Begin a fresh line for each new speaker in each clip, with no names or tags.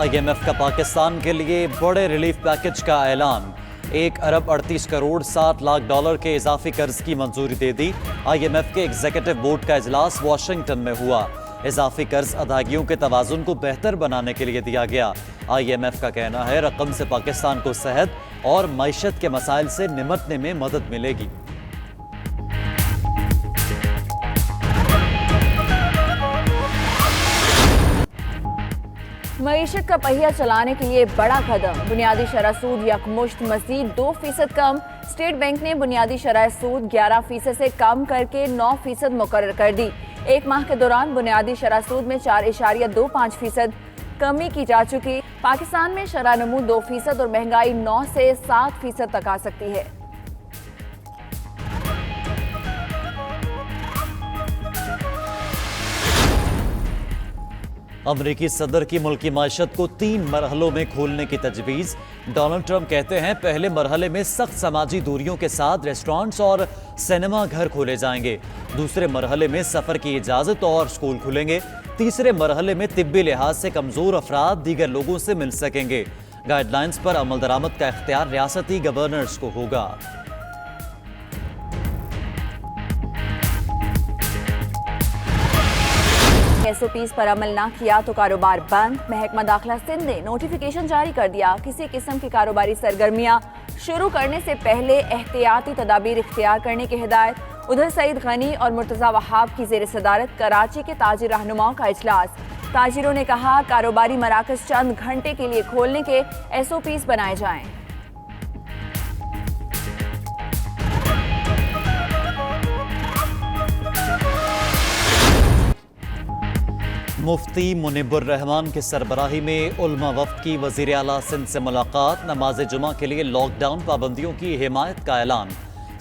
IMF کا پاکستان کے لیے بڑے ریلیف پیکج کا اعلان، 1 ارب 38 کروڑ 60 لاکھ ڈالر کے اضافی قرض کی منظوری دے دی۔ IMF کے ایگزیکٹو بورڈ کا اجلاس واشنگٹن میں ہوا۔ اضافی قرض ادائیگیوں کے توازن کو بہتر بنانے کے لیے دیا گیا۔ IMF کا کہنا ہے رقم سے پاکستان کو صحت اور معیشت کے مسائل سے نمٹنے میں مدد ملے گی۔
معیشت کا پہیہ چلانے کے لیے بڑا قدم، بنیادی شرح سود یکمشت مزید 2% کم۔ اسٹیٹ بینک نے بنیادی شرح سود 11% سے کم کر کے 9% مقرر کر دی۔ ایک ماہ کے دوران بنیادی شرح سود میں 4.25% کمی کی جا چکی۔ پاکستان میں شرح نمو 2% اور مہنگائی 9 سے 7% تک آ سکتی ہے۔
امریکی صدر کی ملکی معیشت کو 3 مرحلوں میں کھولنے کی تجویز۔ ڈونلڈ ٹرمپ کہتے ہیں پہلے مرحلے میں سخت سماجی دوریوں کے ساتھ ریسٹورانٹس اور سینما گھر کھولے جائیں گے۔ دوسرے مرحلے میں سفر کی اجازت اور سکول کھلیں گے۔ تیسرے مرحلے میں طبی لحاظ سے کمزور افراد دیگر لوگوں سے مل سکیں گے۔ گائیڈ لائنز پر عمل درآمد کا اختیار ریاستی گورنرز کو ہوگا۔
SOPs پر عمل نہ کیا تو کاروبار بند۔ محکمہ داخلہ سندھ نے نوٹیفیکیشن جاری کر دیا، کسی قسم کی کاروباری سرگرمیاں شروع کرنے سے پہلے احتیاطی تدابیر اختیار کرنے کی ہدایت۔ ادھر سعید غنی اور مرتضی وہاب کی زیر صدارت کراچی کے تاجر رہنماؤں کا اجلاس۔ تاجروں نے کہا کاروباری مراکز چند گھنٹے کے لیے کھولنے کے SOPs بنائے جائیں۔
مفتی منیب الرحمان کی سربراہی میں علماء وفد کی وزیر اعلیٰ سندھ سے ملاقات۔ نماز جمعہ کے لیے لاک ڈاؤن پابندیوں کی حمایت کا اعلان۔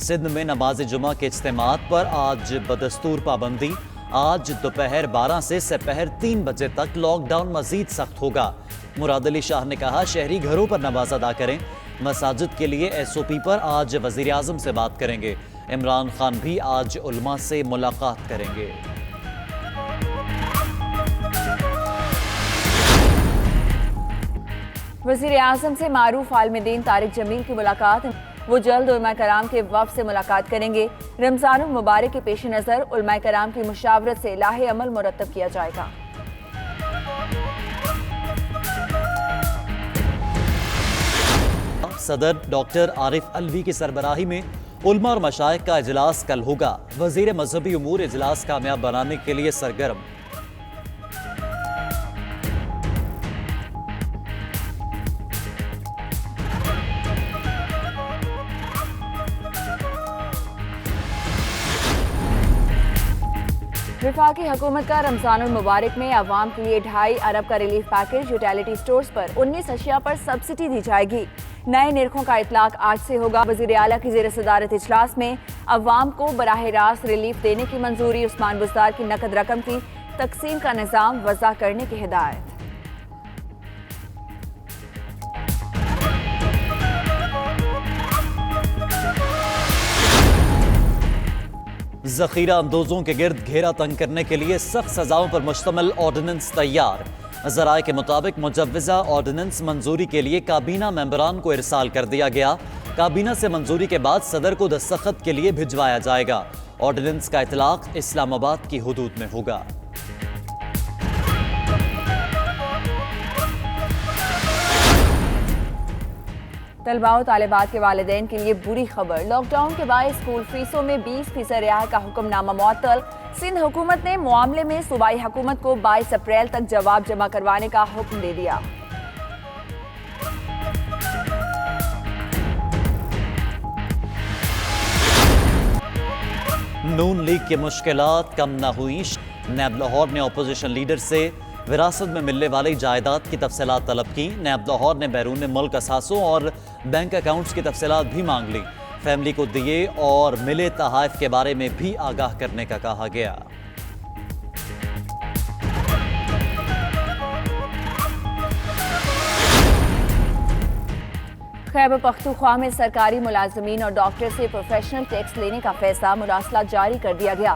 سندھ میں نماز جمعہ کے اجتماعات پر آج بدستور پابندی۔ آج دوپہر 12 سے سپہر 3 بجے تک لاک ڈاؤن مزید سخت ہوگا۔ مراد علی شاہ نے کہا شہری گھروں پر نماز ادا کریں۔ مساجد کے لیے SOP پر آج وزیر اعظم سے بات کریں گے۔ عمران خان بھی آج علماء سے ملاقات کریں گے۔
وزیر اعظم سے معروف عالم دین طارق جمیل کی ملاقات۔ وہ جلد علماء کرام کے وفد سے ملاقات کریں گے۔ رمضان المبارک کے پیش نظر علماء کرام کی مشاورت سے لاہ عمل مرتب کیا جائے گا۔
صدر ڈاکٹر عارف علوی کی سربراہی میں علماء اور مشائخ کا اجلاس کل ہوگا۔ وزیر مذہبی امور اجلاس کامیاب بنانے کے لیے سرگرم۔
وفاقی حکومت کا رمضان المبارک میں عوام کے لیے 2.5 ارب کا ریلیف پیکج۔ یوٹیلیٹی سٹورز پر 19 اشیاء پر سبسڈی دی جائے گی۔ نئے نرخوں کا اطلاق آج سے ہوگا۔ وزیر اعلیٰ کی زیر صدارت اجلاس میں عوام کو براہ راست ریلیف دینے کی منظوری۔ عثمان بزدار کی نقد رقم کی تقسیم کا نظام وضع کرنے کی ہدایت۔
ذخیرہ اندوزوں کے گرد گھیرا تنگ کرنے کے لیے سخت سزاؤں پر مشتمل آرڈیننس تیار۔ ذرائع کے مطابق مجوزہ آرڈیننس منظوری کے لیے کابینہ ممبران کو ارسال کر دیا گیا۔ کابینہ سے منظوری کے بعد صدر کو دستخط کے لیے بھجوایا جائے گا۔ آرڈیننس کا اطلاق اسلام آباد کی حدود میں ہوگا۔
طلباء و طالبات کے والدین کے لیے بری خبر۔ لاک ڈاؤن کے باعث اسکول فیسوں میں 20% رعایت کا حکم نامہ معطل۔ سندھ حکومت نے معاملے میں صوبائی حکومت کو 22 اپریل تک جواب جمع کروانے کا حکم دے دیا۔
نون لیگ کی مشکلات کم نہ ہوئیں۔ نیب لاہور نے اپوزیشن لیڈر سے وراثت میں ملنے والی جائیداد کی تفصیلات طلب کی۔ نیب لاہور نے بیرون ملک اثاثوں اور بینک اکاؤنٹس کی تفصیلات بھی مانگ لی۔ فیملی کو دیے اور ملے تحائف کے بارے میں بھی آگاہ کرنے کا کہا گیا۔
خیبر پختونخوا میں سرکاری ملازمین اور ڈاکٹر سے پروفیشنل ٹیکس لینے کا فیصلہ مراسلہ جاری کر دیا گیا۔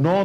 9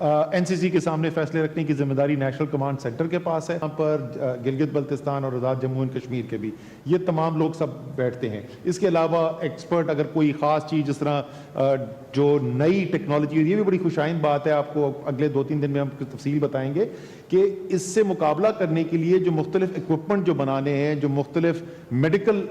NCC کے سامنے فیصلے رکھنے کی ذمہ داری نیشنل کمانڈ سینٹر کے پاس ہے. یہاں پر گلگت بلتستان اور آزاد جموں اینڈ کشمیر کے بھی یہ تمام لوگ سب بیٹھتے ہیں. اس کے علاوہ ایکسپرٹ اگر کوئی خاص چیز جس طرح جو نئی ٹیکنالوجی، یہ بھی بڑی خوشائند بات ہے، آپ کو اگلے 2-3 دن میں ہم تفصیل بتائیں گے کہ اس سے مقابلہ کرنے کے لیے جو مختلف اکوپمنٹ جو بنانے ہیں، جو مختلف میڈیکل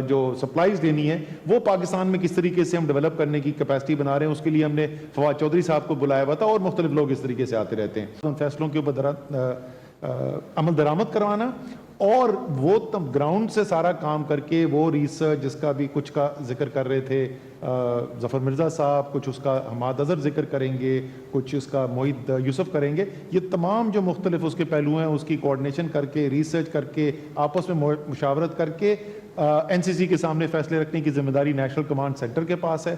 جو سپلائیز دینی ہے، وہ پاکستان میں کس طریقے سے ہم ڈیولپ کرنے کی کیپیسٹی بنا رہے ہیں. اس کے لیے ہم نے فواد چودھری صاحب کو بلایا ہوا تھا اور مختلف لوگ اس طریقے سے آتے رہتے ہیں. ان فیصلوں کے اوپر عمل درآمد کروانا اور وہ گراؤنڈ سے سارا کام کر کے وہ ریسرچ جس کا بھی کچھ کا ذکر کر رہے تھے ظفر مرزا صاحب، کچھ اس کا حماد اظہر ذکر کریں گے، کچھ اس کا معید یوسف کریں گے. یہ تمام جو مختلف اس کے پہلو ہیں اس کی کوارڈینیشن کر کے، ریسرچ کر کے، آپس میں مشاورت کر کے NCC کے سامنے فیصلے رکھنے کی ذمہ داری نیشنل کمانڈ سینٹر کے پاس ہے.